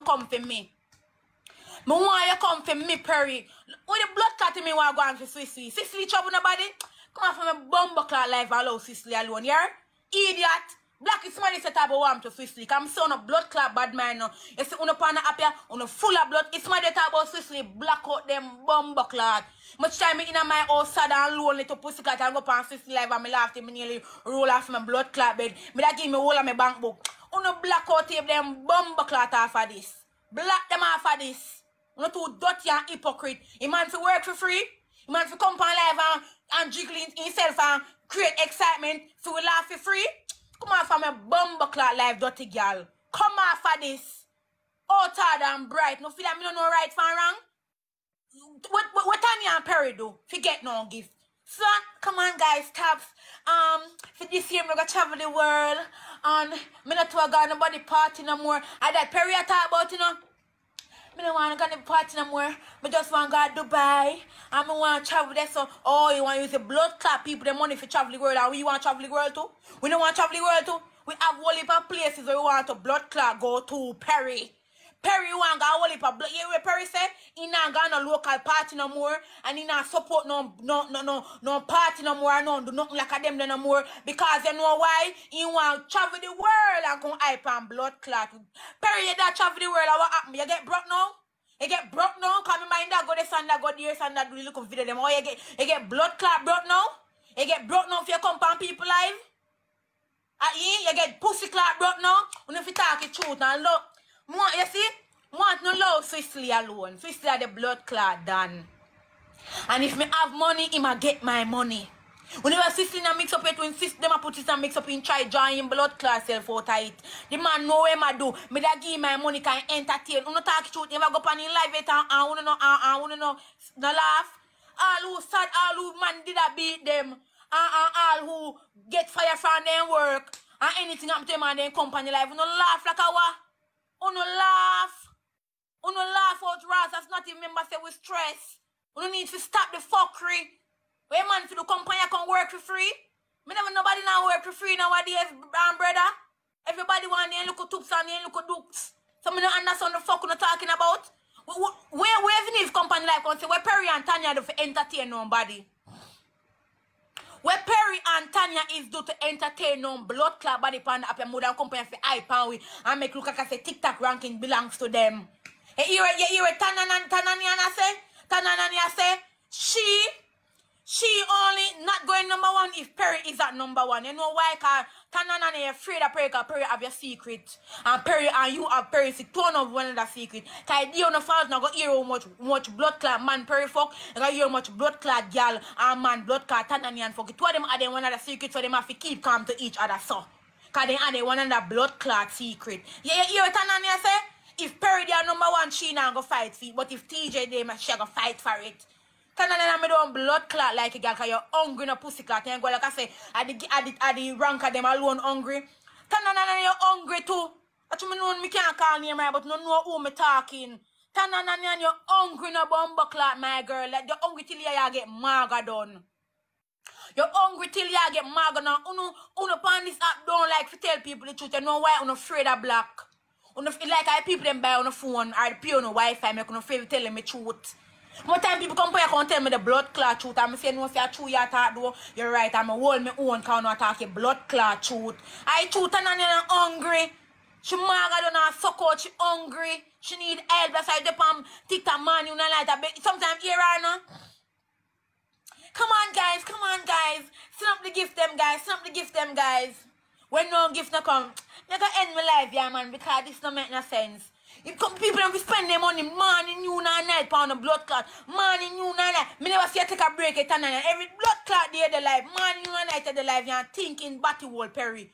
come for me. Me want you come for me, Perry. When the blood clot in me want to go on for Sicily. Sicily trouble nobody? Come on from a bumble clot life allow Sicily alone, yeah? Idiot. Black is money set up a warm to Sicily. Come son of blood clot bad man now. You see on a pan up here, on a full of blood. It's my talk about Sicily, black out them bumble clot. Much time in my house sad and lonely to pussy clot and go on Sicily life and me laugh till me nearly roll off my blood clot bed. Me that give me all of my bank book. On a black out tape them bumble clot off of this. Black them off of this. Not too dirty and hypocrite. A man to work for free. A man to come on live and jiggle himself and create excitement so we laugh for free. Come on from a bumbleclot life, dirty girl. Come off of this. Outside and bright. No feel like me don't know right from wrong. What Tanya and Perry do? Forget no gift. So, come on guys, taps. For this year, I'm going to travel the world. And me not to go nobody party no more. I that Perry I talk about, you know. I don't want to go to the party no more. I just want to go to Dubai. And I want to travel there. So, oh, you want to use the blood clot people, the money for travel the world. And we want to travel the world too? We don't want to travel the world too? We have whole heap of places where we want to blood clot go to. Perry. Perry want to go whole heap of blood. You know what Perry said? He not go no local party no more. And he not support no party no more. No do nothing like them no more. Because you know why? He want to travel the world and come hype and blood clot. Perry, you that travel the world and what happen? You get broke now? You get broke now? Come in mind that go this and that go there and that do look video them. Or you get blood clot broke now? You get broke now if you come on people live? You get pussy clot broke now? When if you talk the truth and look. You see? Want no love Sicily alone. Sicily are the blood clot done. And if me have money, he might get my money. Whenever Sicily mix up it, when them put it and mix up in try join blood clot self out of it. The man know what I do. Me that give my money can entertain. You know talk truth, never go on in live it and no laugh. All who sad, all who man did a beat them. All who get fire from their work. And anything happen to them and then company life. You know laugh like a what? Uno laugh out ras. That's not even member say we stress. We need to stop the fuckery. Where man for the company can work for free. Me never nobody now work for free nowadays, brother. Everybody want their little toops and their little dukes. So me don't understand the fuck we're talking about. Where even if company like one say where Perry and Tanya do for entertain nobody. Where Perry and Tanya is do to entertain no blood clot body pan up your mother company for hype and we and make look like I say TikTok ranking belongs to them. You hear Tananya say she only not going number one if Perry is at number one. You know why? Cause Tananya is afraid of Perry because Perry have your secret. And Perry and you have Perry sick. Two of one of the secret. Cause you on the falls now go hear how much blood clot man Perry fuck. You go hear how much blood clot girl and man blood clot Tananya and fuck. Two of them are the one of the secret so they have to keep calm to each other so. Cause they are the one of the blood clot secret. Yeah, you hear what Tananya say? If Perry they are number one, she not go fight for it. But if TJ they she go fight for it. Tanana me don't blood clot like a girl cause you're hungry no pussy clot. You go like I say, at the rank of them alone hungry. Tanana you're hungry too. Actually, me know me can't call name right, but no know who me talking. Tanana you're hungry no bumbo clot, my girl. Like you're hungry till you get maga done. You're hungry till you get maga done. Uno pan this app don't like to tell people the truth. You know why? Uno afraid of black. Uno feel like I people them buy on the phone or pay on the Wi-Fi. Me uno afraid to tell them the truth. More time people come here and tell me the blood clot truth. I'm saying no, say a true you talk though. You're right. I'm a hold me own because I talk a blood clot truth. I truth and I'm hungry. She maga don't know suck out. She hungry. She need help. That's why they pam TikTok man you know like that. Sometimes here I know. Come on guys. Send up the gift them guys. When no gift no come, you gotta end my life, yeah man, because this don't make no sense. If come people don't spend their money morning, noon and night on the blood clot. Morning, noon and night. Me never see you take a break at and every blood clot day of the life. Morning, noon and night of the life, you're thinking batty wall Perry.